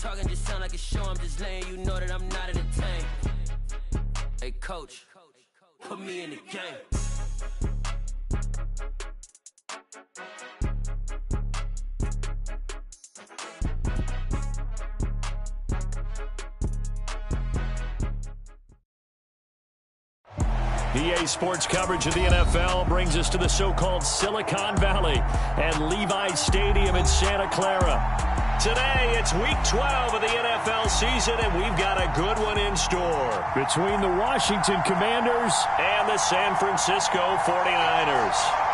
talking just sound like a show. I'm just letting you know that I'm not entertained. Hey, coach, put me in the game. EA Sports coverage of the NFL brings us to the so-called Silicon Valley and Levi's Stadium in Santa Clara. Today, it's Week 12 of the NFL season, and we've got a good one in store between the Washington Commanders and the San Francisco 49ers.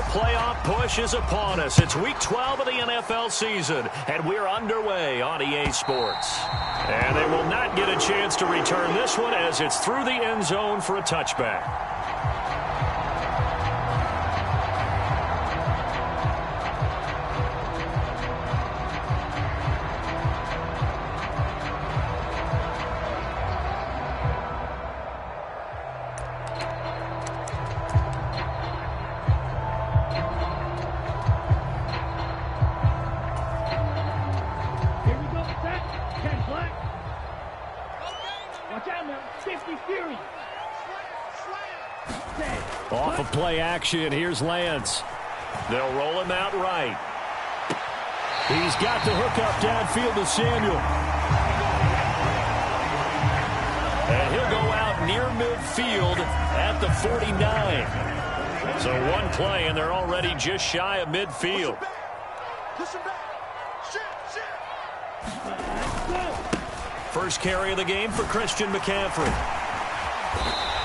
Playoff push is upon us. It's Week 12 of the NFL season, and we're underway on EA Sports. And they will not get a chance to return this one as it's through the end zone for a touchback. Off of play action, here's Lance. They'll roll him out right. He's got the hook up downfield to Samuel. And he'll go out near midfield at the 49. So one play, and they're already just shy of midfield. First carry of the game for Christian McCaffrey.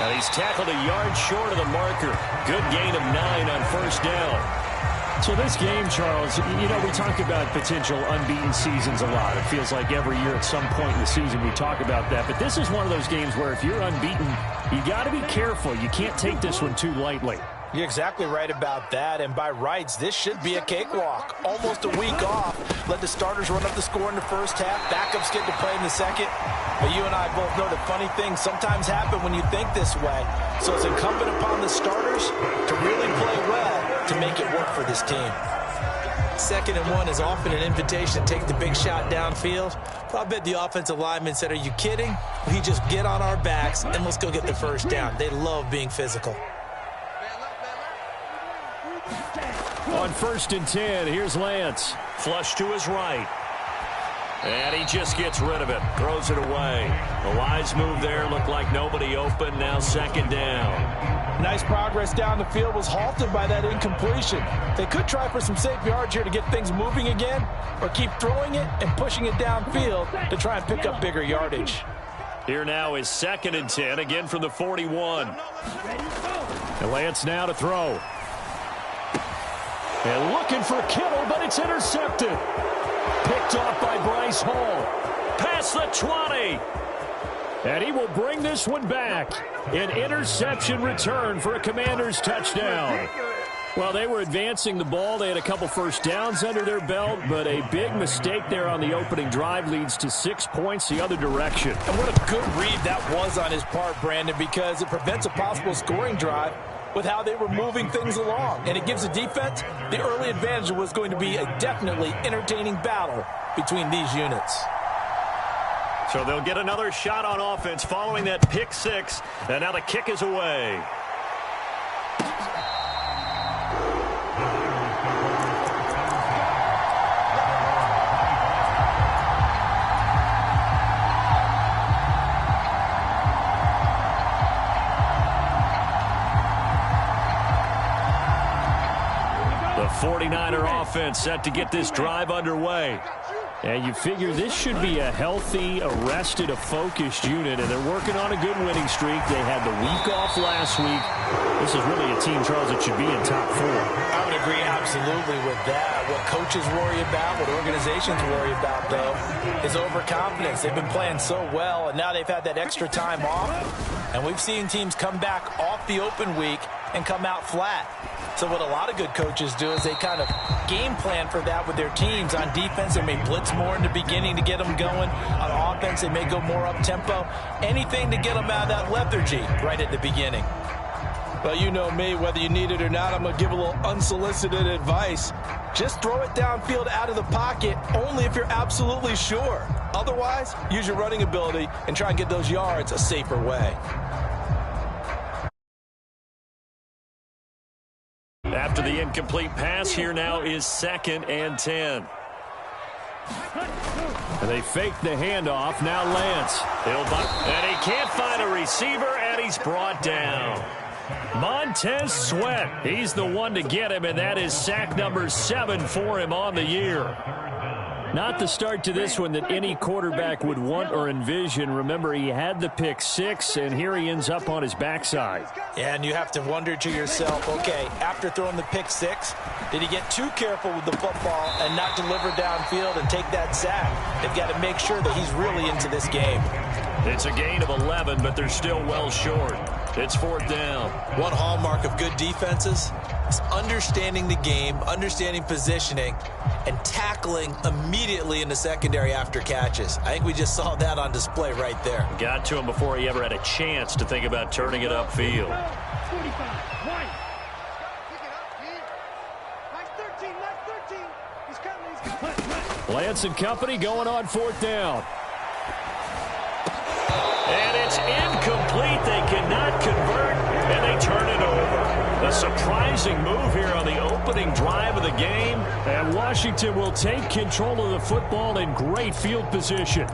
And he's tackled a yard short of the marker. Good gain of 9 on first down. So this game, Charles, you know, we talk about potential unbeaten seasons a lot. It feels like every year at some point in the season we talk about that. But this is one of those games where if you're unbeaten, you got to be careful. You can't take this one too lightly. You're exactly right about that, and by rights, this should be a cakewalk. Almost a week off. Let the starters run up the score in the first half. Backups get to play in the second. But you and I both know that funny things sometimes happen when you think this way. So it's incumbent upon the starters to really play well to make it work for this team. 2nd and 1 is often an invitation to take the big shot downfield. But I bet the offensive linemen said, are you kidding? We just get on our backs and let's go get the first down. They love being physical. On 1st and 10, here's Lance. Flush to his right. And he just gets rid of it. Throws it away. The wise move there. Looked like nobody open. Now 2nd down. Nice progress down the field was halted by that incompletion. They could try for some safe yards here to get things moving again, or keep throwing it and pushing it downfield to try and pick up bigger yardage. Here now is 2nd and 10, again from the 41. And Lance now to throw. And looking for Kittle, but it's intercepted. Picked off by Bryce Hall. Past the 20. And he will bring this one back. An interception return for a Commanders touchdown. Well, they were advancing the ball. They had a couple first downs under their belt, but a big mistake there on the opening drive leads to 6 points the other direction. And what a good read that was on his part, Brandon, because it prevents a possible scoring drive with how they were moving things along. And it gives the defense the early advantage. Was going to be a definitely entertaining battle between these units. So they'll get another shot on offense following that pick 6. And now the kick is away. The 49er offense set to get this drive underway. And you figure this should be a healthy, arrested, a focused unit, and they're working on a good winning streak. They had the week off last week. This is really a team, Charles, that should be in top 4. I would agree absolutely with that. What coaches worry about, what organizations worry about, though, is overconfidence. They've been playing so well, and now they've had that extra time off. And we've seen teams come back off the open week and come out flat. So what a lot of good coaches do is they kind of game plan for that with their teams. On defense, they may blitz more in the beginning to get them going. On offense, they may go more up-tempo. Anything to get them out of that lethargy right at the beginning. Well, you know me, whether you need it or not, I'm going to give a little unsolicited advice. Just throw it downfield out of the pocket, only if you're absolutely sure. Otherwise, use your running ability and try and get those yards a safer way. After the incomplete pass, here now is 2nd and 10. And they fake the handoff. Now Lance. And he can't find a receiver, and he's brought down. Montez Sweat. He's the one to get him, and that is sack number 7 for him on the year. Not the start to this one that any quarterback would want or envision. Remember, he had the pick 6, and here he ends up on his backside. Yeah, and you have to wonder to yourself, okay, after throwing the pick 6, did he get too careful with the football and not deliver downfield and take that sack? They've got to make sure that he's really into this game. It's a gain of 11, but they're still well short. It's 4th down. One hallmark of good defenses is understanding the game, understanding positioning, and tackling immediately in the secondary after catches. I think we just saw that on display right there. Got to him before he ever had a chance to think about turning it upfield. Lance and company going on 4th down. And it's incomplete. They cannot convert, and they turn it over. A surprising move here on the opening drive of the game. And Washington will take control of the football in great field position.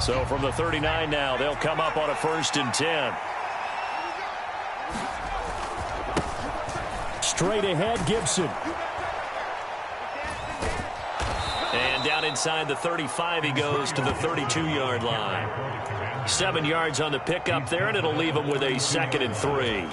So from the 39 now, they'll come up on a 1st and 10. Straight ahead, Gibson. And down inside the 35, he goes to the 32-yard line. 7 yards on the pickup there, and it'll leave him with a 2nd and 3.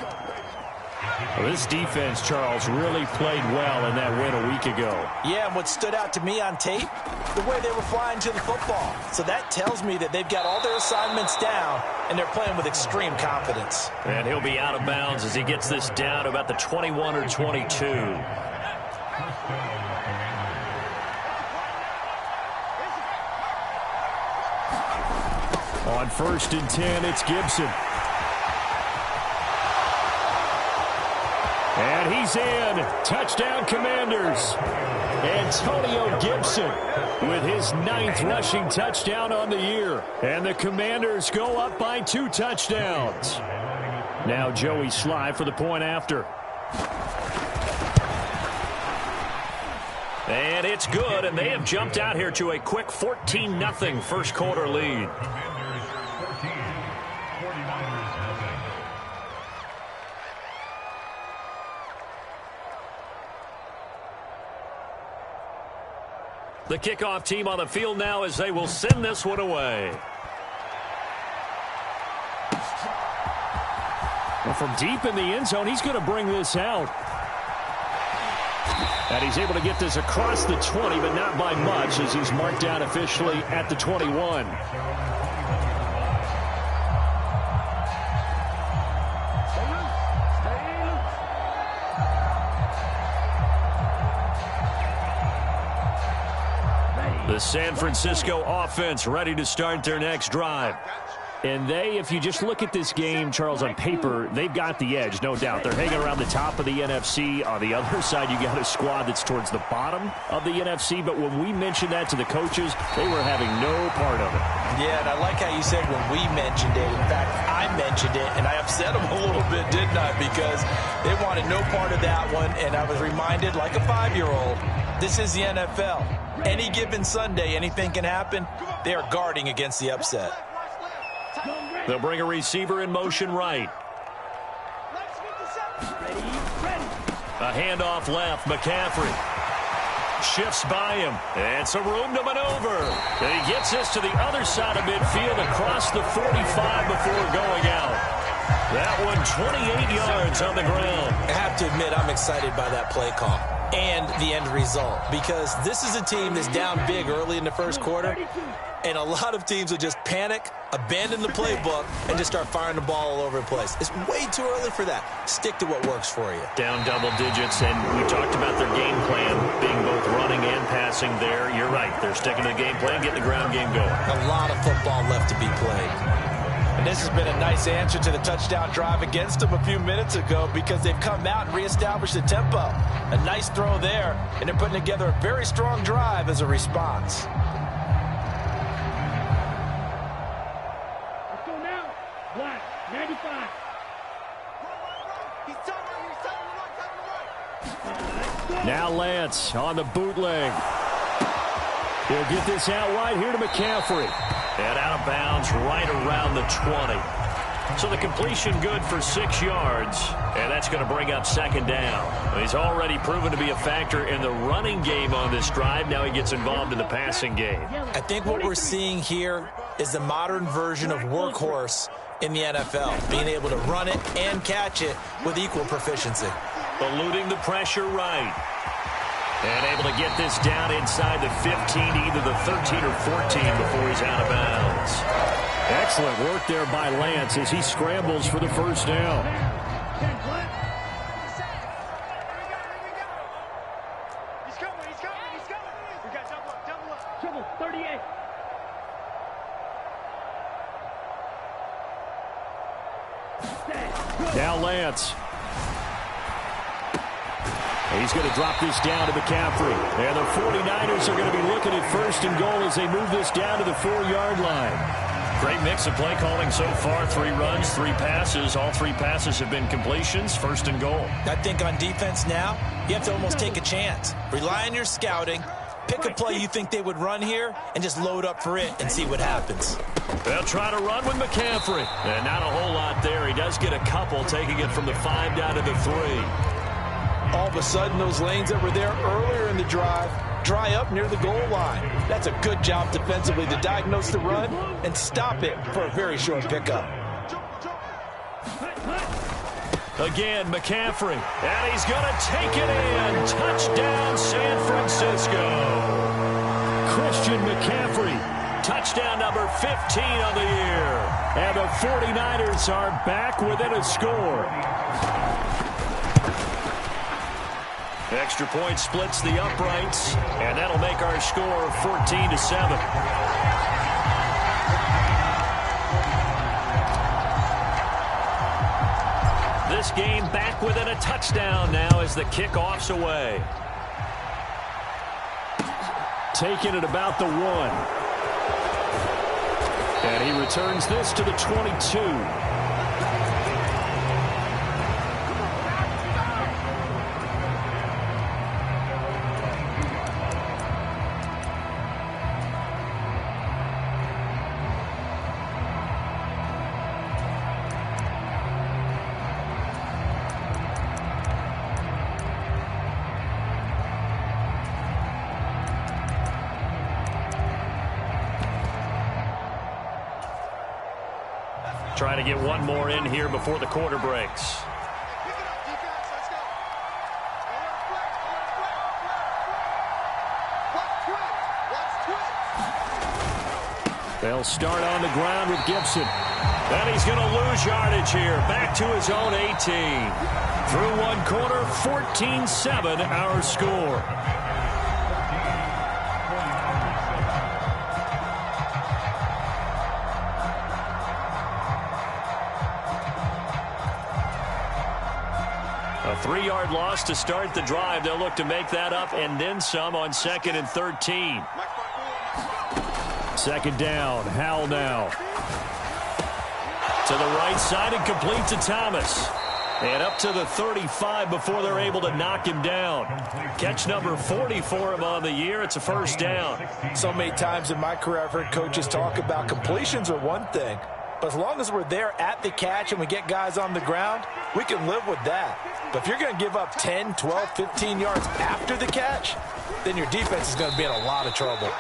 Well, this defense, Charles, really played well in that win a week ago. Yeah, and what stood out to me on tape, the way they were flying to the football. So that tells me that they've got all their assignments down, and they're playing with extreme confidence. And he'll be out of bounds as he gets this down to about the 21 or 22. On 1st and 10, it's Gibson. And he's in. Touchdown, Commanders. Antonio Gibson with his 9th rushing touchdown on the year. And the Commanders go up by 2 touchdowns. Now Joey Sly for the point after. And it's good, and they have jumped out here to a quick 14-0 first quarter lead. The kickoff team on the field now as they will send this one away. Well, from deep in the end zone, he's going to bring this out. And he's able to get this across the 20, but not by much as he's marked down officially at the 21. The San Francisco offense ready to start their next drive. And they, if you just look at this game, Charles, on paper, they've got the edge, no doubt. They're hanging around the top of the NFC. On the other side, you got a squad that's towards the bottom of the NFC. But when we mentioned that to the coaches, they were having no part of it. Yeah, and I like how you said when we mentioned it. In fact, I mentioned it, and I upset them a little bit, didn't I? Because they wanted no part of that one, and I was reminded, like a 5-year-old, this is the NFL. Any given Sunday, anything can happen. They are guarding against the upset. They'll bring a receiver in motion right. A handoff left. McCaffrey shifts by him. And some room to maneuver. And he gets this to the other side of midfield across the 45 before going out. That one 28 yards on the ground. I have to admit, I'm excited by that play call and the end result, because this is a team that's down big early in the first quarter, and a lot of teams will just panic, abandon the playbook, and just start firing the ball all over the place. It's way too early for that. Stick to what works for you. Down double digits, and we talked about their game plan being both running and passing there. You're right. They're sticking to the game plan, getting the ground game going. A lot of football left to be played. And this has been a nice answer to the touchdown drive against them a few minutes ago, because they've come out and reestablished the tempo. A nice throw there, and they're putting together a very strong drive as a response. Let's go now. Black, 95. Now Lance on the bootleg. He'll get this out wide here to McCaffrey. And out of bounds right around the 20. So the completion good for 6 yards. And that's going to bring up second down. He's already proven to be a factor in the running game on this drive. Now he gets involved in the passing game. I think what we're seeing here is the modern version of workhorse in the NFL. Being able to run it and catch it with equal proficiency. Eluding the pressure right. And able to get this down inside the 15, either the 13 or 14 before he's out of bounds. Excellent work there by Lance as he scrambles for the first down. He's coming. We got double up. Trouble, 38. Now Lance. He's going to drop this down to McCaffrey. And the 49ers are going to be looking at first and goal as they move this down to the 4-yard line. Great mix of play calling so far. 3 runs, 3 passes. All 3 passes have been completions. First and goal. I think on defense now, you have to almost take a chance. Rely on your scouting. Pick a play you think they would run here and just load up for it and see what happens. They'll try to run with McCaffrey. And not a whole lot there. He does get a couple, taking it from the 5 down to the 3. All of a sudden, those lanes that were there earlier in the drive dry up near the goal line. That's a good job defensively to diagnose the run and stop it for a very short pickup. Again, McCaffrey. And he's going to take it in. Touchdown, San Francisco. Christian McCaffrey. Touchdown number 15 on the year. And the 49ers are back within a score. Extra point splits the uprights, and that'll make our score 14-7. This game back within a touchdown now as the kickoff's away. Taking it about the 1. And he returns this to the 22. Trying to get one more in here before the quarter breaks. They'll start on the ground with Gibson. And he's going to lose yardage here. Back to his own 18. Through one quarter, 14-7 our score. A 3-yard loss to start the drive. They'll look to make that up and then some on 2nd and 13. Second down. Howell now. To the right side and complete to Thomas. And up to the 35 before they're able to knock him down. Catch number 40 for him on the year. It's a first down. So many times in my career I've heard coaches talk about completions are one thing, But as long as we're there at the catch and we get guys on the ground, we can live with that. But if you're going to give up 10, 12, 15 yards after the catch, then your defense is going to be in a lot of trouble.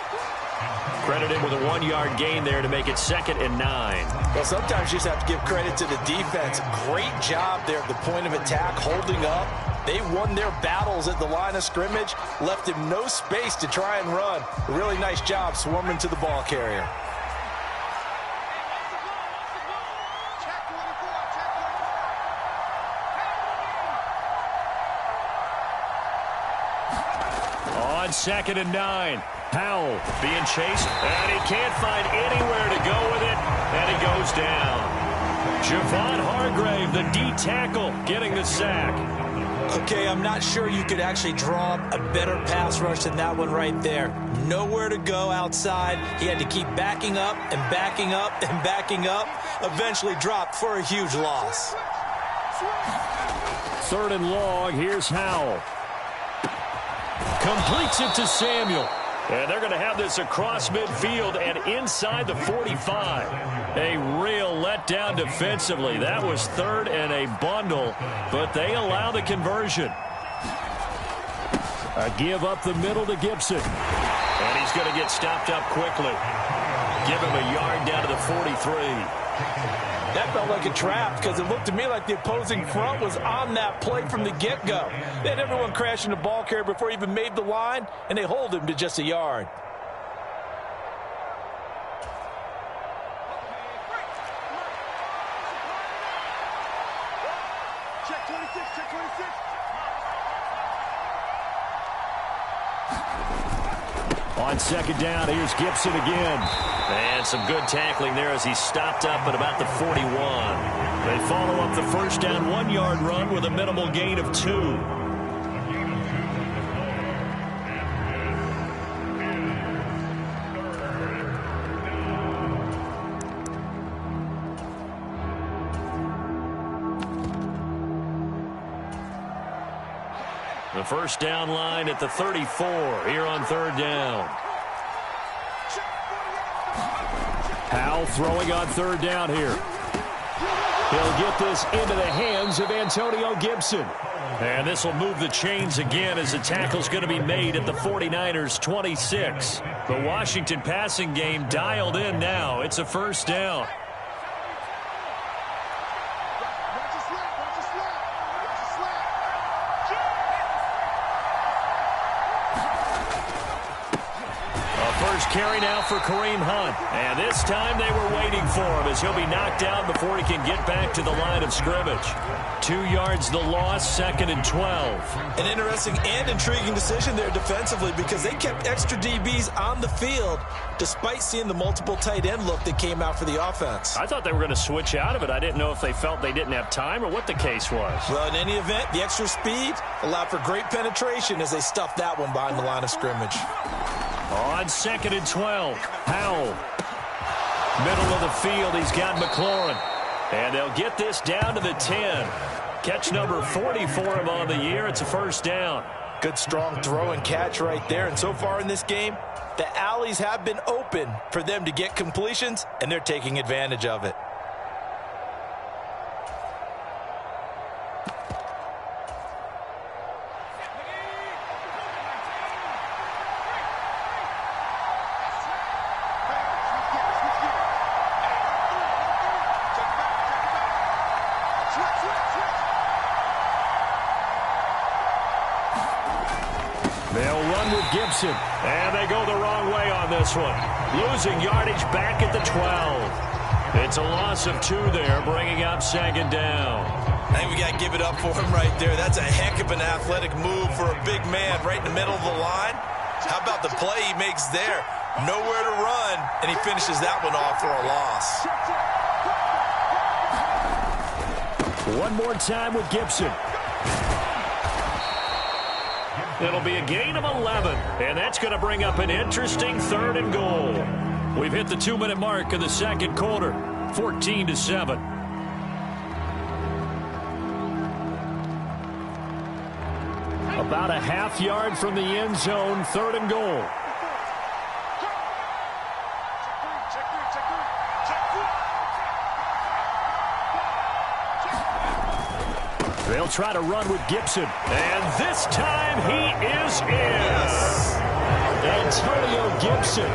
Credited with a 1-yard gain there to make it 2nd and 9. Well, sometimes you just have to give credit to the defense. Great job there at the point of attack, holding up. They won their battles at the line of scrimmage, left him no space to try and run. A really nice job swarming to the ball carrier. On 2nd and 9. Howell being chased, and he can't find anywhere to go with it, and he goes down. Javon Hargrave, the D tackle, getting the sack. Okay, I'm not sure you could actually draw a better pass rush than that one right there. Nowhere to go outside. He had to keep backing up and backing up and backing up. Eventually dropped for a huge loss. 3rd and long. Here's Howell. Completes it to Samuel. And they're going to have this across midfield and inside the 45. A real letdown defensively. That was 3rd and a bundle, but they allow the conversion. A give up the middle to Gibson. And he's going to get stopped up quickly. Give him a yard down to the 43. That felt like a trap because it looked to me like the opposing front was on that play from the get-go. They had everyone crashing the ball carrier before he even made the line, and they hold him to just a yard. Check 26, check 26. On 2nd down, here's Gibson again. And some good tackling there as he stopped up at about the 41. They follow up the first down 1-yard run with a minimal gain of 2. The first down line at the 34 here on 3rd down. Howell throwing on 3rd down here. He'll get this into the hands of Antonio Gibson. And this will move the chains again as the tackle's going to be made at the 49ers 26. The Washington passing game dialed in now. It's a first down. Carry now for Kareem Hunt. And this time they were waiting for him as he'll be knocked down before he can get back to the line of scrimmage. 2 yards the loss, 2nd and 12. An interesting and intriguing decision there defensively because they kept extra DBs on the field despite seeing the multiple tight end look that came out for the offense. I thought they were going to switch out of it. I didn't know if they felt they didn't have time or what the case was. Well, in any event, the extra speed allowed for great penetration as they stuffed that one behind the line of scrimmage. On 2nd and 12, Howell. Middle of the field, he's got McLaurin. And they'll get this down to the 10. Catch number 40 for him on the year. It's a first down. Good strong throw and catch right there. And so far in this game, the alleys have been open for them to get completions, and they're taking advantage of it. They'll run with Gibson, and they go the wrong way on this one. Losing yardage back at the 12. It's a loss of 2 there, bringing up 2nd down. I think we got to give it up for him right there. That's a heck of an athletic move for a big man right in the middle of the line. How about the play he makes there? Nowhere to run, and he finishes that one off for a loss. One more time with Gibson. It'll be a gain of 11, and that's going to bring up an interesting 3rd and goal. We've hit the 2-minute mark of the second quarter, 14-7. About a half yard from the end zone, 3rd and goal. try to run with Gibson. And this time he is in. Yes. Antonio Gibson,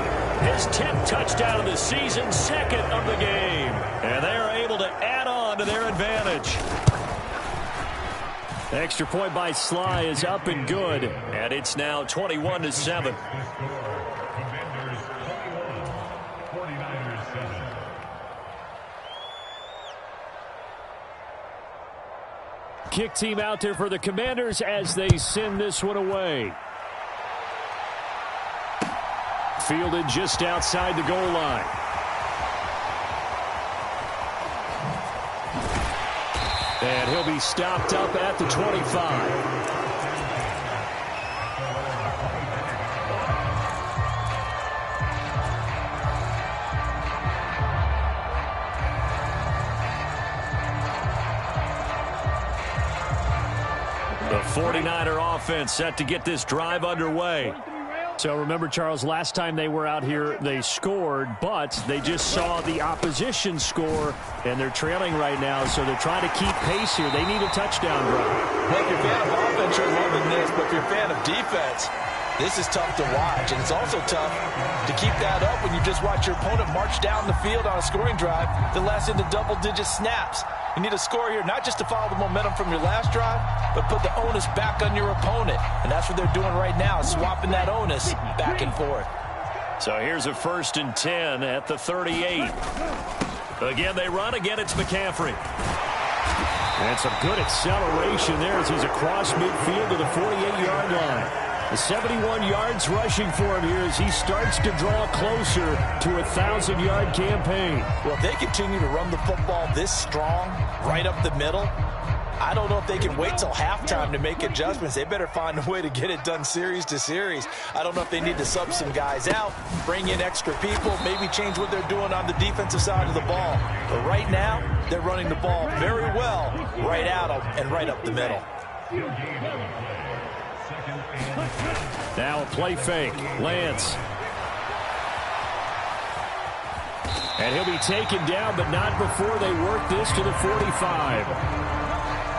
his 10th touchdown of the season, second of the game. And they are able to add on to their advantage. Extra point by Sly is up and good. And it's now 21-7. Kick team out there for the Commanders as they send this one away. Fielded just outside the goal line. And he'll be stopped up at the 25. The 49er offense set to get this drive underway. So remember, Charles, last time they were out here, they scored, but they just saw the opposition score, and they're trailing right now, so they're trying to keep pace here. They need a touchdown drive. Well, if you're a fan of offense, you're loving this, but if you're a fan of defense, this is tough to watch, and it's also tough to keep that up when you just watch your opponent march down the field on a scoring drive that lasts into double-digit snaps. You need a score here, not just to follow the momentum from your last drive, but put the onus back on your opponent. And that's what they're doing right now, swapping that onus back and forth. So here's a 1st and 10 at the 38. Again, they run. Again, it's McCaffrey. And some good acceleration there as he's across midfield to the 48-yard line. The 71 yards rushing for him here as he starts to draw closer to a 1,000-yard campaign. Well, if they continue to run the football this strong, right up the middle, I don't know if they can wait till halftime to make adjustments. They better find a way to get it done series to series. I don't know if they need to sub some guys out, bring in extra people, maybe change what they're doing on the defensive side of the ball. But right now, they're running the ball very well right out of and right up the middle. Now a play fake. Lance. And he'll be taken down, but not before they work this to the 45.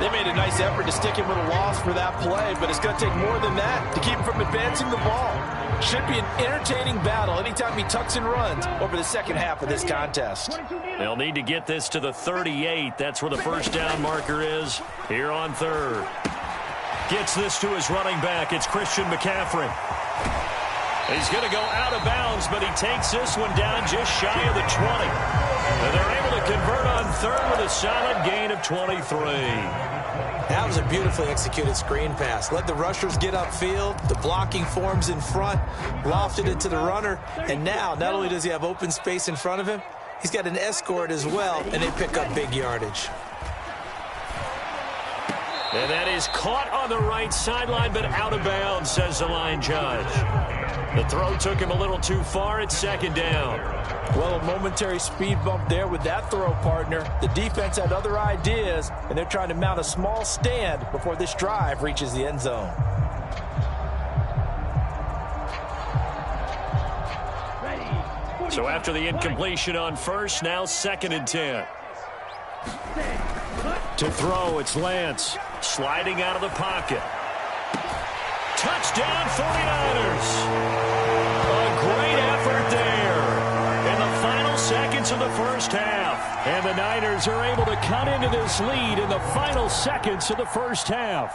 They made a nice effort to stick him with a loss for that play, but it's going to take more than that to keep him from advancing the ball. Should be an entertaining battle anytime he tucks and runs over the second half of this contest. They'll need to get this to the 38. That's where the first down marker is here on 3rd. Gets this to his running back. It's Christian McCaffrey. He's going to go out of bounds, but he takes this one down just shy of the 20. And they're able to convert on 3rd with a solid gain of 23. That was a beautifully executed screen pass. Let the rushers get upfield. The blocking forms in front. Lofted it to the runner. And now, not only does he have open space in front of him, he's got an escort as well, and they pick up big yardage. And that is caught on the right sideline, but out of bounds, says the line judge. The throw took him a little too far. It's 2nd down. Well, a momentary speed bump there with that throw, partner. The defense had other ideas, and they're trying to mount a small stand before this drive reaches the end zone. So after the incompletion on 1st, now 2nd and 10. To throw, it's Lance. Sliding out of the pocket. Touchdown, 49ers. A great effort there in the final seconds of the first half. And the Niners are able to cut into this lead in the final seconds of the first half.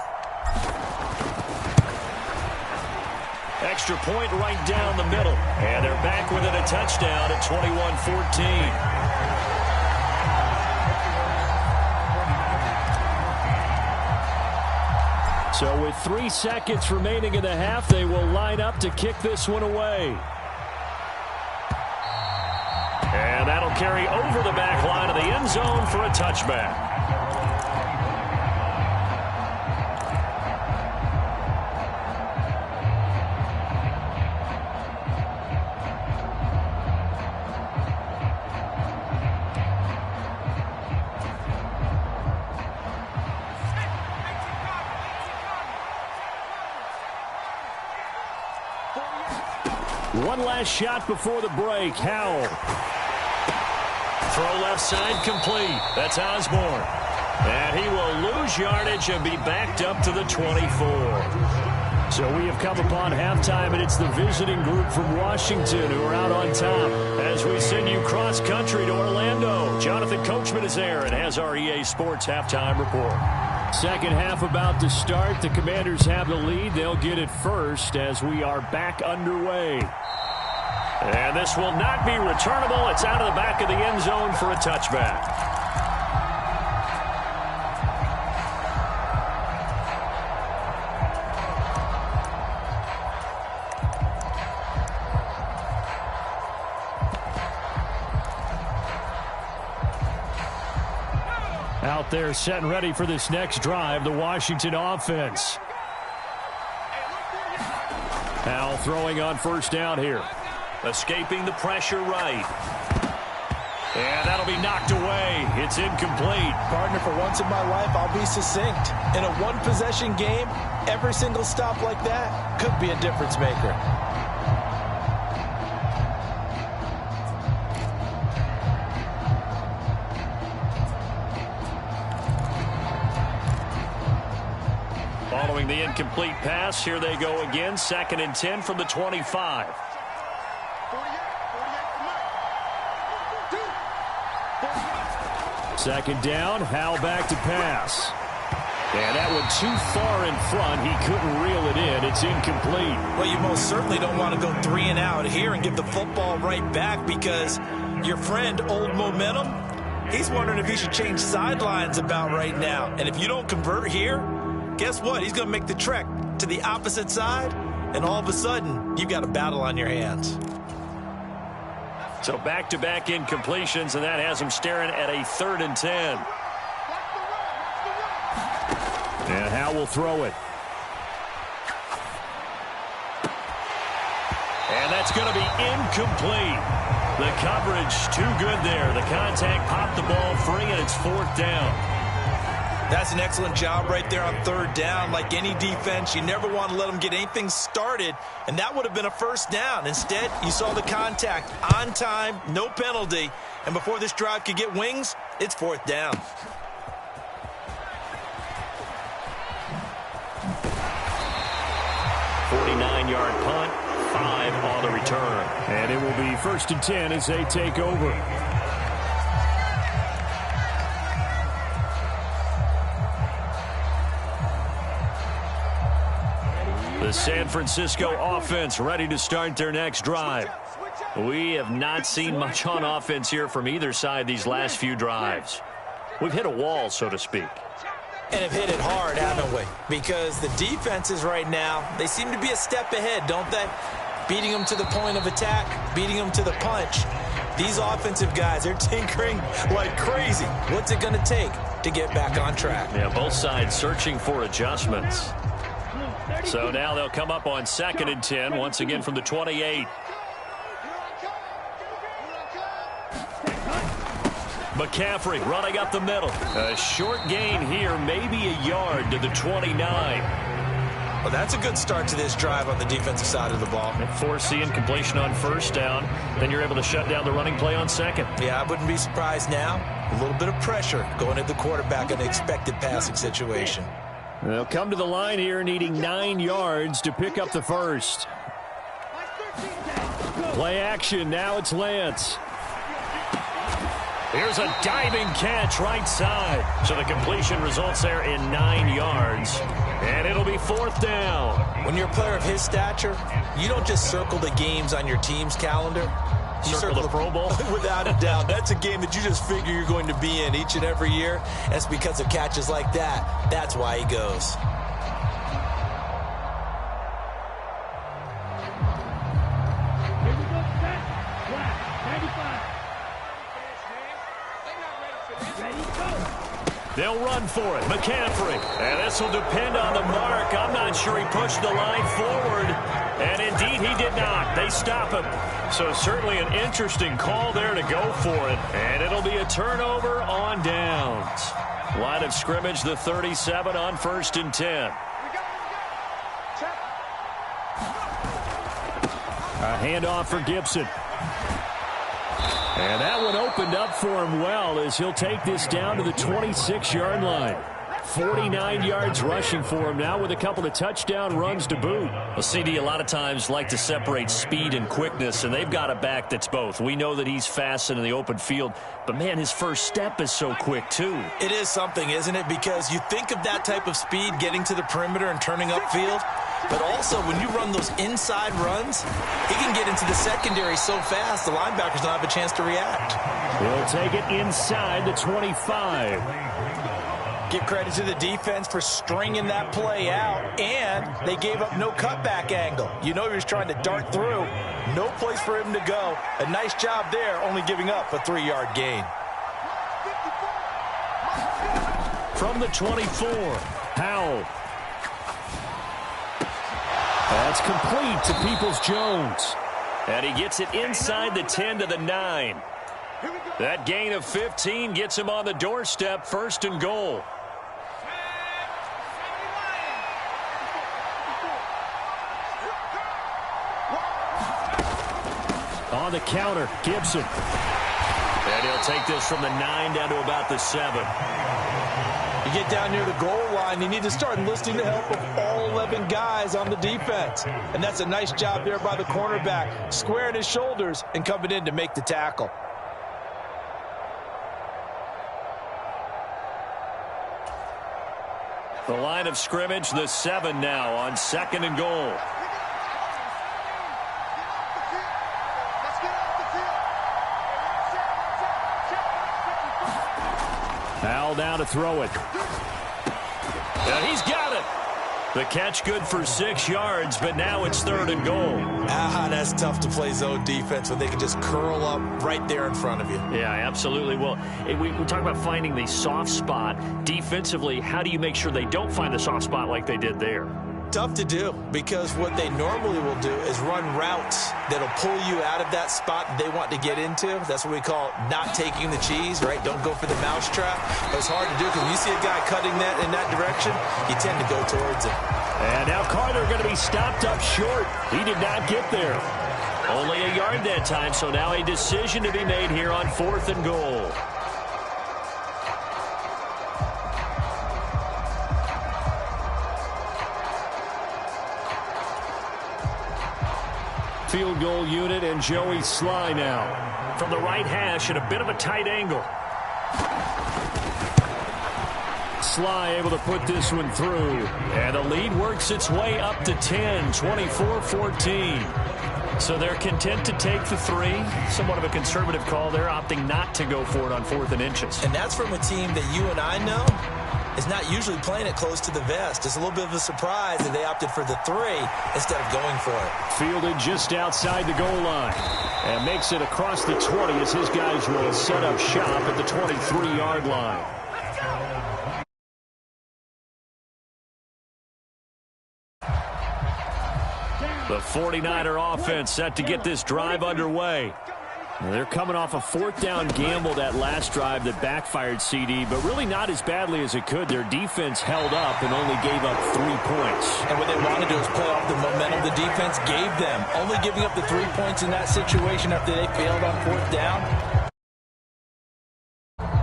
Extra point right down the middle. And they're back within a touchdown at 21-14. So with 3 seconds remaining in the half, they will line up to kick this one away. And that'll carry over the back line of the end zone for a touchback. One last shot before the break. Howell. Throw left side complete. That's Osborne. And he will lose yardage and be backed up to the 24. So we have come upon halftime, and it's the visiting group from Washington who are out on top. As we send you cross-country to Orlando, Jonathan Coachman is there and has our EA Sports halftime report. Second half about to start. The Commanders have the lead. They'll get it first as we are back underway. And this will not be returnable. It's out of the back of the end zone for a touchback. Out there set and ready for this next drive, the Washington offense. Now throwing on first down here. Escaping the pressure right. And that'll be knocked away. It's incomplete. Partner, for once in my life, I'll be succinct. In a one-possession game, every single stop like that could be a difference maker. Following the incomplete pass, here they go again. 2nd and 10 from the 25. Second down, Howell back to pass. And that one too far in front. He couldn't reel it in. It's incomplete. Well, you most certainly don't want to go 3 and out here and give the football right back, because your friend, Old Momentum, he's wondering if he should change sidelines about right now. And if you don't convert here, guess what? He's going to make the trek to the opposite side, and all of a sudden, you've got a battle on your hands. So back-to-back incompletions, and that has him staring at a 3rd and 10. And Howell will throw it. And that's going to be incomplete. The coverage too good there. The contact popped the ball free, and it's 4th down. That's an excellent job right there on 3rd down. Like any defense, you never want to let them get anything started, and that would have been a 1st down. Instead, you saw the contact on time, no penalty, and before this drive could get wings, it's 4th down. Yard punt, 5 on the return. And it will be 1st and 10 as they take over. The San Francisco offense ready to start their next drive. We have not seen much on offense here from either side these last few drives. We've hit a wall, so to speak. And have hit it hard, haven't we? Because the defenses right now, they seem to be a step ahead, don't they? Beating them to the point of attack, beating them to the punch. These offensive guys, they're tinkering like crazy. What's it going to take to get back on track? Yeah, both sides searching for adjustments. So now they'll come up on 2nd and 10, once again from the 28. McCaffrey running up the middle. A short gain here, maybe a yard to the 29. Well, that's a good start to this drive on the defensive side of the ball. Force the incompletion on 1st down. Then you're able to shut down the running play on 2nd. Yeah, I wouldn't be surprised now. A little bit of pressure going at the quarterback in an expected passing situation. They'll come to the line here needing 9 yards to pick up the first. Play action. Now it's Lance. Here's a diving catch right side. So the completion results there in 9 yards. And it'll be 4th down. When you're a player of his stature, you don't just circle the games on your team's calendar. You circle the Pro Bowl? Without a doubt. That's a game that you just figure you're going to be in each and every year. And it's because of catches like that. That's why he goes. They'll run for it. McCaffrey. And this will depend on the mark. I'm not sure he pushed the line forward. And indeed, he did not. They stop him. So certainly an interesting call there to go for it. And it'll be a turnover on downs. Line of scrimmage, the 37 on 1st and 10. A handoff for Gibson. And that one opened up for him well as he'll take this down to the 26-yard line. 49 yards rushing for him now with a couple of touchdown runs to boot. Well, CD, a lot of times like to separate speed and quickness, and they've got a back that's both. We know that he's fast in the open field, but, man, his first step is so quick, too. It is something, isn't it? Because you think of that type of speed getting to the perimeter and turning upfield, but also when you run those inside runs, he can get into the secondary so fast the linebackers don't have a chance to react. He'll take it inside the 25. Give credit to the defense for stringing that play out, and they gave up no cutback angle. You know he was trying to dart through. No place for him to go. A nice job there, only giving up a 3-yard gain. From the 24, Howell. That's complete to Peoples-Jones. And he gets it inside the 10 to the 9. That gain of 15 gets him on the doorstep, 1st and goal. On the counter, Gibson. And he'll take this from the 9 down to about the 7. You get down near the goal line, you need to start enlisting the help of all 11 guys on the defense. And that's a nice job there by the cornerback, squaring his shoulders and coming in to make the tackle. The line of scrimmage, the 7 now on 2nd and goal. Foul down to throw it. And he's got it. The catch good for 6 yards, but now it's 3rd and goal. That's tough to play zone defense when they can just curl up right there in front of you. Yeah, absolutely. Well, we talk about finding the soft spot. Defensively, how do you make sure they don't find the soft spot like they did there? Tough to do, because what they normally will do is run routes that'll pull you out of that spot that they want to get into. That's what we call not taking the cheese, right? Don't go for the mousetrap. But it's hard to do because when you see a guy cutting that in that direction, you tend to go towards it. And now Carter going to be stopped up short. He did not get there. Only a yard that time, so now a decision to be made here on 4th and goal. Field goal unit and Joey Sly now. From the right hash at a bit of a tight angle. Sly able to put this one through. And the lead works its way up to 10, 24-14. So they're content to take the 3. Somewhat of a conservative call there, opting not to go for it on 4th and inches. And that's from a team that you and I know is not usually playing it close to the vest. It's a little bit of a surprise that they opted for the 3 instead of going for it. Fielded just outside the goal line. And makes it across the 20 as his guys will set up shop at the 23-yard line. The 49er offense set to get this drive underway. They're coming off a 4th down gamble that last drive that backfired, CD, but really not as badly as it could. Their defense held up and only gave up 3 points. And what they want to do is play off the momentum the defense gave them. Only giving up the 3 points in that situation after they failed on 4th down.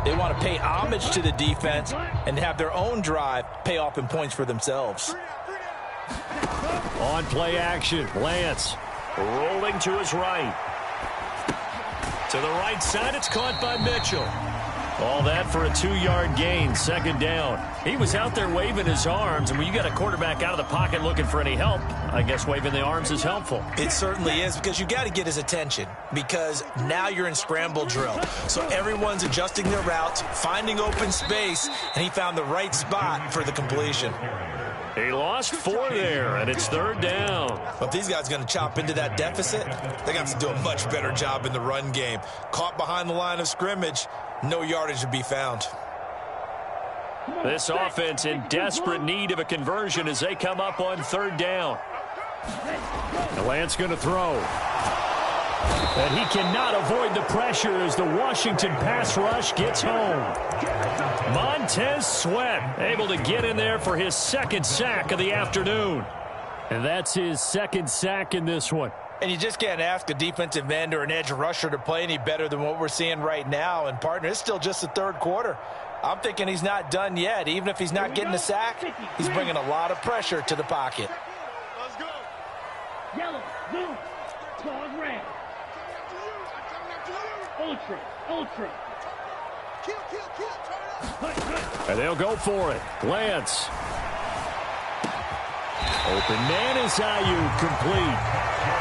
They want to pay homage to the defense and have their own drive pay off in points for themselves. On play action, Lance rolling to his right. To the right side, it's caught by Mitchell. All that for a 2-yard gain, 2nd down. He was out there waving his arms, and when you got a quarterback out of the pocket looking for any help, I guess waving the arms is helpful. It certainly is, because you got to get his attention, because now you're in scramble drill. So everyone's adjusting their routes, finding open space, and he found the right spot for the completion. He lost 4 there, and it's 3rd down. Well, if these guys are going to chop into that deficit, they're going to have to do a much better job in the run game. Caught behind the line of scrimmage, no yardage to be found. This offense in desperate need of a conversion as they come up on 3rd down. The Lance going to throw. And he cannot avoid the pressure as the Washington pass rush gets home. Montez Sweat able to get in there for his 2nd sack of the afternoon. And that's his 2nd sack in this one. And you just can't ask a defensive end or an edge rusher to play any better than what we're seeing right now. And, partner, it's still just the third quarter. I'm thinking he's not done yet. Even if he's not getting a sack, he's bringing a lot of pressure to the pocket. Let's go. Yellow, blue, pause red. Ultra, ultra. Kill, turn up. And they'll go for it. Lance. Open man is Ayuk, complete.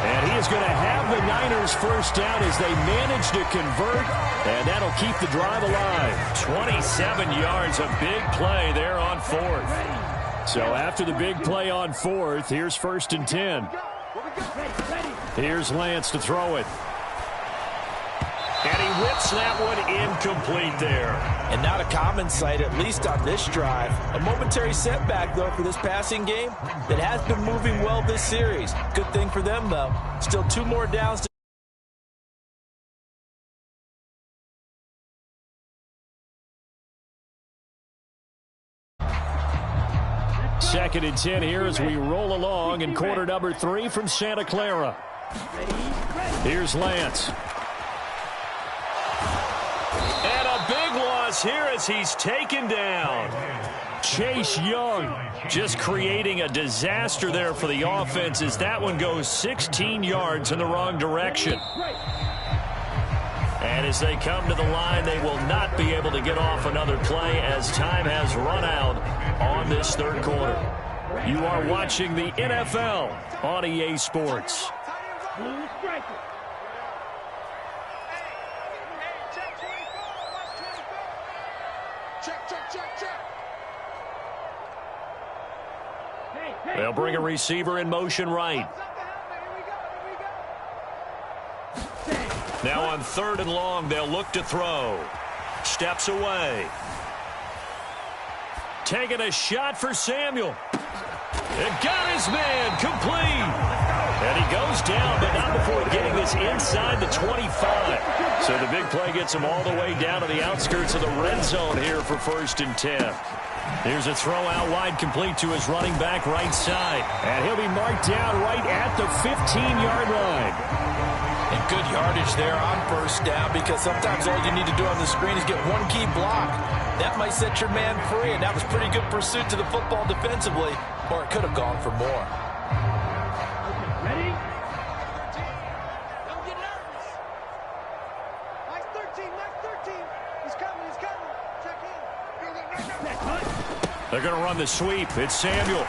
And he is going to have the Niners first down as they manage to convert, and that'll keep the drive alive. 27 yards, a big play there on fourth. So after the big play on fourth, here's 1st and 10. Here's Lance to throw it. And he whips that one incomplete there. And not a common sight, at least on this drive. A momentary setback, though, for this passing game that has been moving well this series. Good thing for them, though. Still 2 more downs. 2nd and 10 here as we roll along in quarter number 3 from Santa Clara. Here's Lance. And a big loss here as he's taken down. Chase Young just creating a disaster there for the offense as that one goes 16 yards in the wrong direction. And as they come to the line, they will not be able to get off another play as time has run out on this third quarter. You are watching the NFL on EA Sports. Blue striker. They'll bring a receiver in motion right. Now on 3rd and long, they'll look to throw. Steps away. Taking a shot for Samuel. And got his man complete. And he goes down, but not before getting this inside the 25. So the big play gets him all the way down to the outskirts of the red zone here for 1st and 10. Here's a throw out wide, complete to his running back right side. And he'll be marked down right at the 15-yard line. And good yardage there on 1st down, because sometimes all you need to do on the screen is get one key block. That might set your man free, and that was pretty good pursuit to the football defensively, or it could have gone for more. Ready? Don't get nervous. Nice 13, nice 13. He's coming. Check in. They're going to run the sweep. It's Samuel.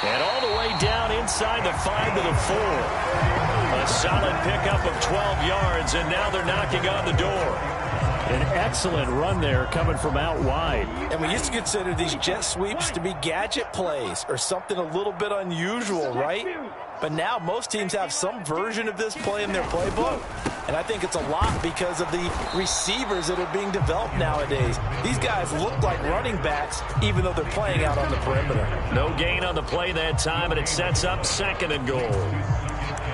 And all the way down inside the 5 to the 4. A solid pickup of 12 yards, and now they're knocking on the door. An excellent run there coming from out wide. And we used to consider these jet sweeps to be gadget plays or something a little bit unusual, right? But now most teams have some version of this play in their playbook. And I think it's a lot because of the receivers that are being developed nowadays. These guys look like running backs even though they're playing out on the perimeter. No gain on the play that time, and it sets up 2nd and goal.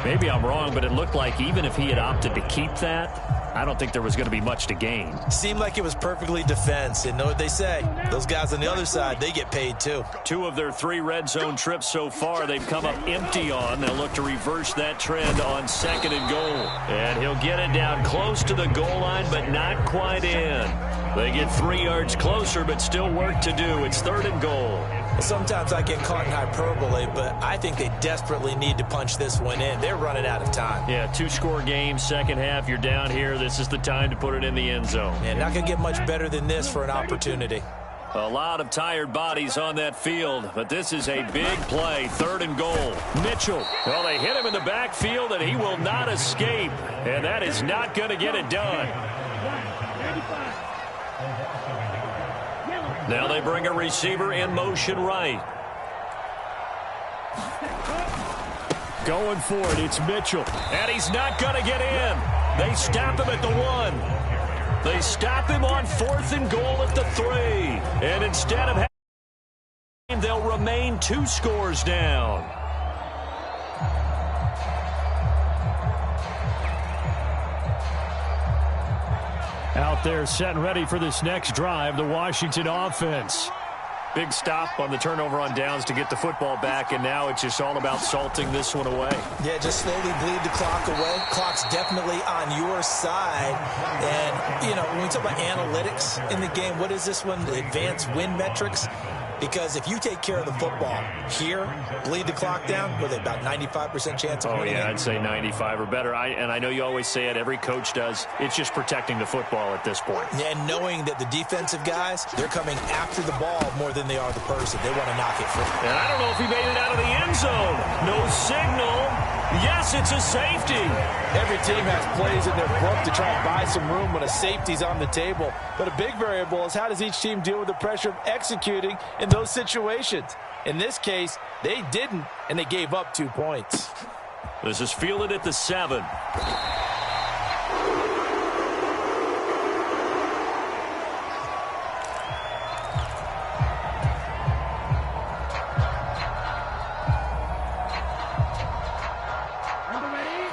Maybe I'm wrong, but it looked like even if he had opted to keep that, I don't think there was going to be much to gain. Seemed like it was perfectly defense. And know what they say? Those guys on the other side, they get paid too. 2 of their 3 red zone trips so far, they've come up empty on. They'll look to reverse that trend on 2nd and goal. And he'll get it down close to the goal line, but not quite in. They get 3 yards closer, but still work to do. It's 3rd and goal. Sometimes I get caught in hyperbole, but I think they desperately need to punch this one in. They're running out of time. Yeah, 2-score game, second half, you're down here. This is the time to put it in the end zone. And not going to get much better than this for an opportunity. A lot of tired bodies on that field, but this is a big play, 3rd and goal. Mitchell, well, they hit him in the backfield, and he will not escape. And that is not going to get it done. Now they bring a receiver in motion right. Going for it, it's Mitchell. And he's not going to get in. They stop him at the 1. They stop him on 4th and goal at the 3. And instead of having, they'll remain 2 scores down. Out there set and ready for this next drive, the Washington offense. Big stop on the turnover on downs to get the football back, and now it's just all about salting this one away. Yeah, just slowly bleed the clock away. Clock's definitely on your side. And, you know, when we talk about analytics in the game, what is this one? The advanced win metrics? Because if you take care of the football here, bleed the clock down, with about 95% chance of winning. Oh, yeah, I'd say 95 or better. And I know you always say it, every coach does. It's just protecting the football at this point. And knowing that the defensive guys, they're coming after the ball more than they are the person. They want to knock it free. And I don't know if he made it out of the end zone. No signal. Yes, it's a safety. Every team has plays in their book to try and buy some room when a safety's on the table. But a big variable is how does each team deal with the pressure of executing in those situations. In this case, they didn't, and they gave up 2 points. This is fielded at the 7.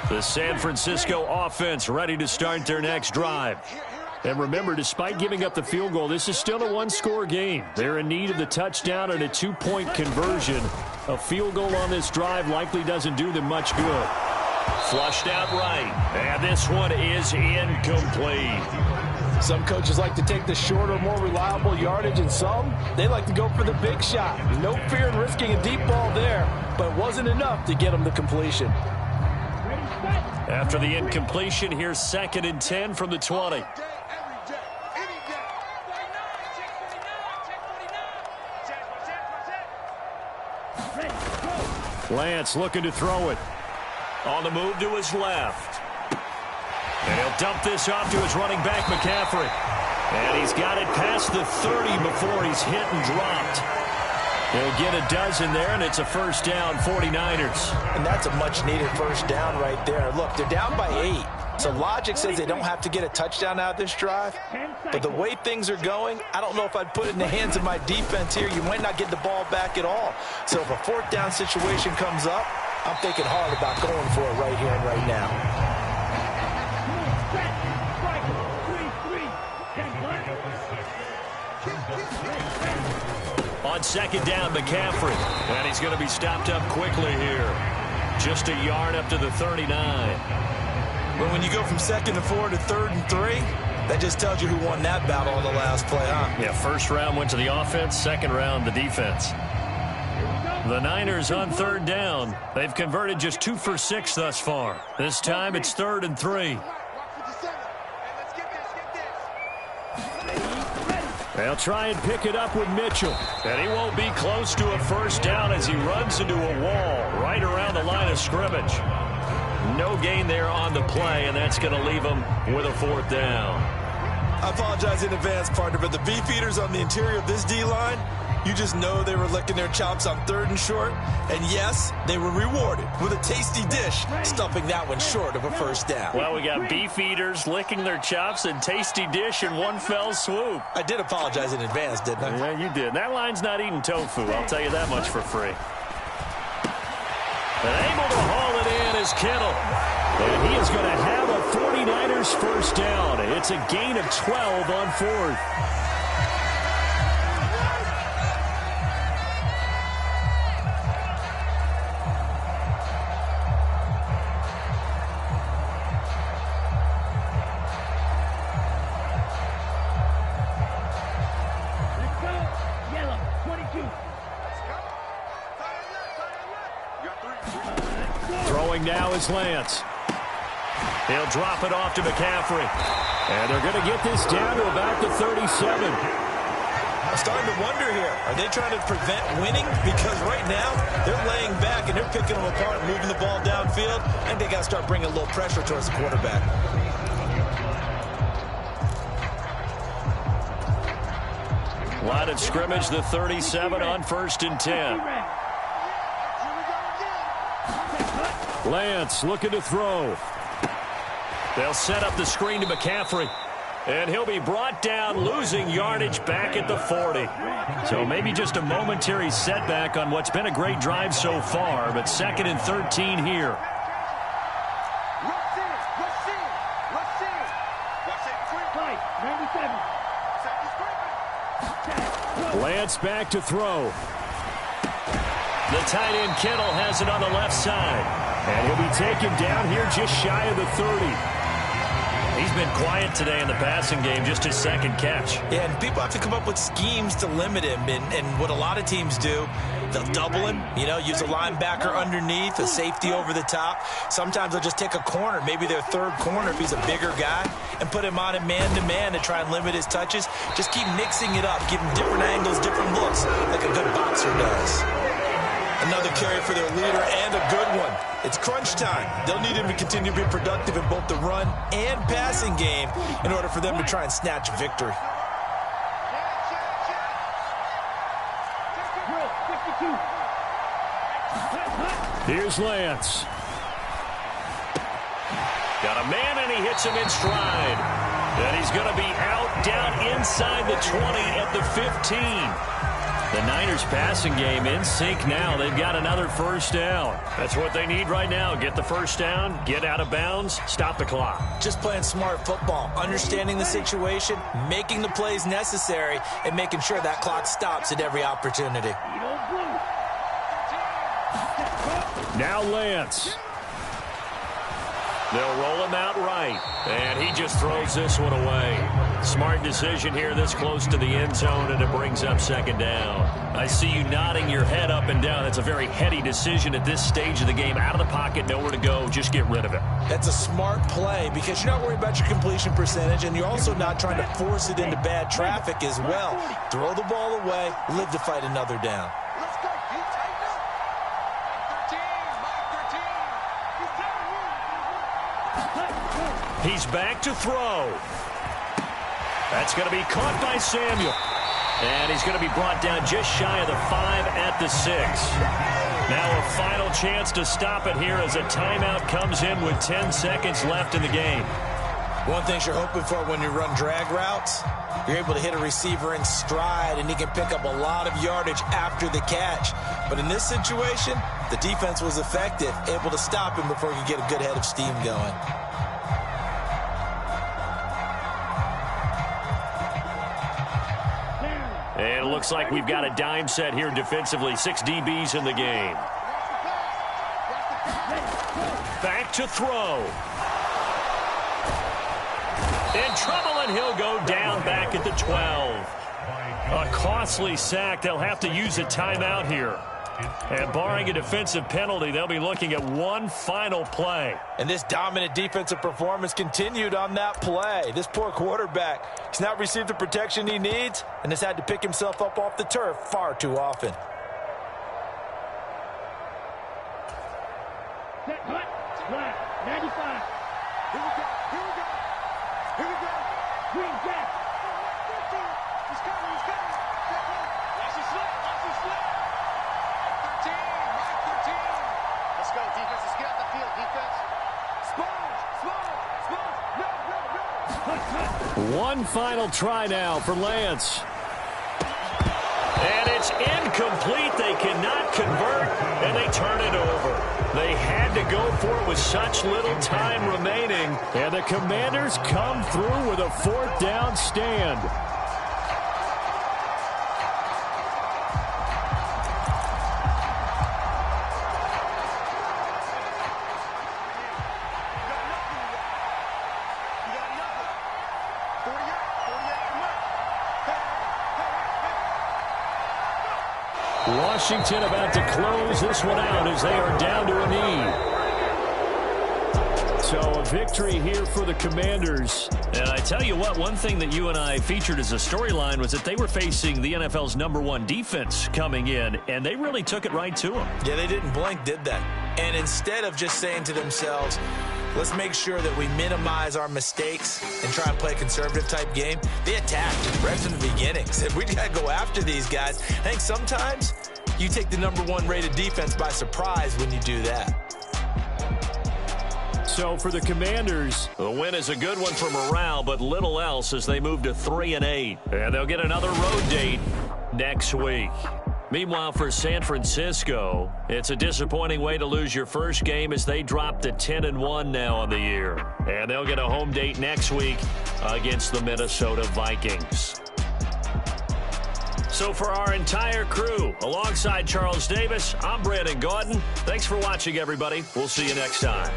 The San Francisco offense ready to start their next drive. And remember, despite giving up the field goal, this is still a one-score game. They're in need of the touchdown and a 2-point conversion. A field goal on this drive likely doesn't do them much good. Flushed out right. And this one is incomplete. Some coaches like to take the shorter, more reliable yardage, and some, they like to go for the big shot. No fear in risking a deep ball there, but it wasn't enough to get them the completion. After the incompletion, here's 2nd and 10 from the 20. Lance looking to throw it. On the move to his left. And he'll dump this off to his running back, McCaffrey. And he's got it past the 30 before he's hit and dropped. He'll get a dozen there, and it's a first down, 49ers. And that's a much-needed first down right there. Look, they're down by 8. So logic says they don't have to get a touchdown out of this drive. But the way things are going, I don't know if I'd put it in the hands of my defense here. You might not get the ball back at all. So if a 4th down situation comes up, I'm thinking hard about going for it right here and right now. On 2nd down, McCaffrey. And he's going to be stopped up quickly here. Just a yard up to the 39. But when you go from 2nd and 4 to 3rd and 3, that just tells you who won that battle on the last play, huh? Yeah, first round went to the offense, second round the defense. The Niners on 3rd down. They've converted just 2 for 6 thus far. This time it's 3rd and 3. They'll try and pick it up with Mitchell. And he won't be close to a first down as he runs into a wall right around the line of scrimmage. No gain there on the play, and that's going to leave him with a 4th down. I apologize in advance, partner, but the beefeaters on the interior of this D-line, you just know they were licking their chops on 3rd and short. And yes, they were rewarded with a tasty dish, stuffing that one short of a first down. Well, we got beefeaters licking their chops and tasty dish in one fell swoop. I did apologize in advance, didn't I? Yeah, you did. That line's not eating tofu, I'll tell you that much for free. And able to haul it in is Kittle. And he is going to have a 49ers first down. It's a gain of 12 on 4th. Now is Lance. He'll drop it off to McCaffrey. And they're going to get this down to about the 37. I'm starting to wonder here. Are they trying to prevent winning? Because right now, they're laying back and they're picking them apart, moving the ball downfield, and they got to start bringing a little pressure towards the quarterback. Line of scrimmage, the 37 on 1st and 10. Lance looking to throw. They'll set up the screen to McCaffrey. And he'll be brought down, losing yardage back at the 40. So maybe just a momentary setback on what's been a great drive so far, but 2nd and 13 here. Lance back to throw. The tight end Kittle has it on the left side. And he'll be taken down here just shy of the 30. He's been quiet today in the passing game, just his second catch. Yeah, and people have to come up with schemes to limit him. And what a lot of teams do, they'll double him, use a linebacker underneath, a safety over the top. Sometimes they'll just take a corner, maybe their third corner if he's a bigger guy, and put him on a man-to-man to try and limit his touches. Just keep mixing it up, give him different angles, different looks, like a good boxer does. Another carry for their leader, and a good one. It's crunch time. They'll need him to continue to be productive in both the run and passing game in order for them to try and snatch victory. Here's Lance. Got a man, and he hits him in stride. And he's going to be out down inside the 20 at the 15. The Niners passing game in sync now. They've got another first down. That's what they need right now. Get the first down, get out of bounds, stop the clock. Just playing smart football, understanding the situation, making the plays necessary, and making sure that clock stops at every opportunity. Now Lance. They'll roll him out right, and he just throws this one away. Smart decision here this close to the end zone, and it brings up second down. I see you nodding your head up and down. That's a very heady decision at this stage of the game. Out of the pocket, nowhere to go. Just get rid of it. That's a smart play because you're not worried about your completion percentage, and you're also not trying to force it into bad traffic as well. Throw the ball away, live to fight another down. Let's go. You tighten up. 13, Mike 13. He's back to throw. That's going to be caught by Samuel. And he's going to be brought down just shy of the 5 at the 6. Now a final chance to stop it here as a timeout comes in with 10 seconds left in the game. One thing you're hoping for when you run drag routes, you're able to hit a receiver in stride, and he can pick up a lot of yardage after the catch. But in this situation, the defense was effective, able to stop him before he could get a good head of steam going. And it looks like we've got a dime set here defensively. 6 DBs in the game. Back to throw. In trouble, and he'll go down back at the 12. A costly sack. They'll have to use a timeout here. And barring a defensive penalty, they'll be looking at one final play. And this dominant defensive performance continued on that play. This poor quarterback, he's not received the protection he needs and has had to pick himself up off the turf far too often. Set, hut, slide, 95. Here we go, here we go, here we go. Green jack. 13. He's coming, he's coming. Watch the slip, watch the slip. 13, Mike 13. Let's go, defense, let's get out the field, defense. Sponge, no. One final try now for Lance. And it's incomplete. They cannot convert, and they turn it over. They had to go for it with such little time remaining. And the Commanders come through with a 4th down stand. Washington about to close this one out as they are down to a knee. So a victory here for the Commanders. And I tell you what, one thing that you and I featured as a storyline was that they were facing the NFL's #1 defense coming in, and they really took it right to them. Yeah, they didn't blink, did they? And instead of just saying to themselves, let's make sure that we minimize our mistakes and try and play a conservative-type game, they attacked right from the beginning. Said, we got to go after these guys. I think sometimes you take the #1 rated defense by surprise when you do that. So for the Commanders, the win is a good one for morale, but little else as they move to 3-8. And they'll get another road date next week. Meanwhile, for San Francisco, it's a disappointing way to lose your first game as they drop to 10-1 now on the year. And they'll get a home date next week against the Minnesota Vikings. So for our entire crew, alongside Charles Davis, I'm Brandon Gaudin. Thanks for watching, everybody. We'll see you next time.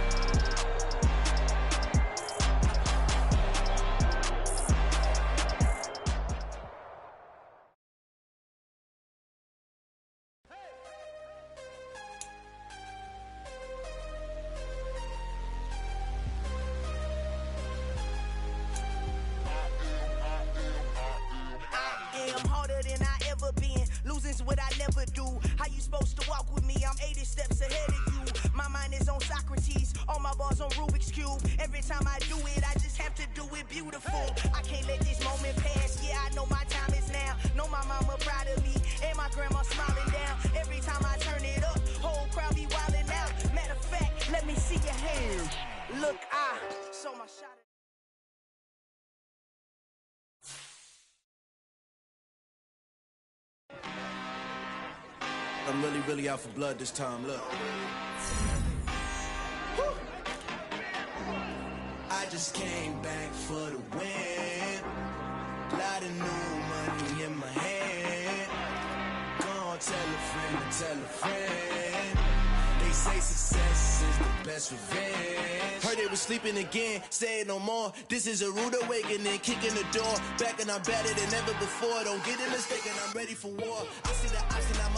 What I never do. How you supposed to walk with me? I'm 80 steps ahead of you. My mind is on Socrates, all my bars on Rubik's Cube. Every time I do it, I just have to do it beautiful. I can't let this moment pass. Yeah, I know my time is now. Know my mama proud of me, and my grandma smiling down. Every time I turn it up, whole crowd be wilding out. Matter of fact, let me see your hands. Look, I saw my shot. I'm really out for blood this time, look. Woo. I just came back for the win. Lot of new money in my hand. Gonna tell a friend to tell a friend. They say success is the best revenge. Heard they was sleeping again, say it no more. This is a rude awakening, kicking the door. Back and I'm better than ever before. Don't get it mistaken, I'm ready for war. I see the option, I'm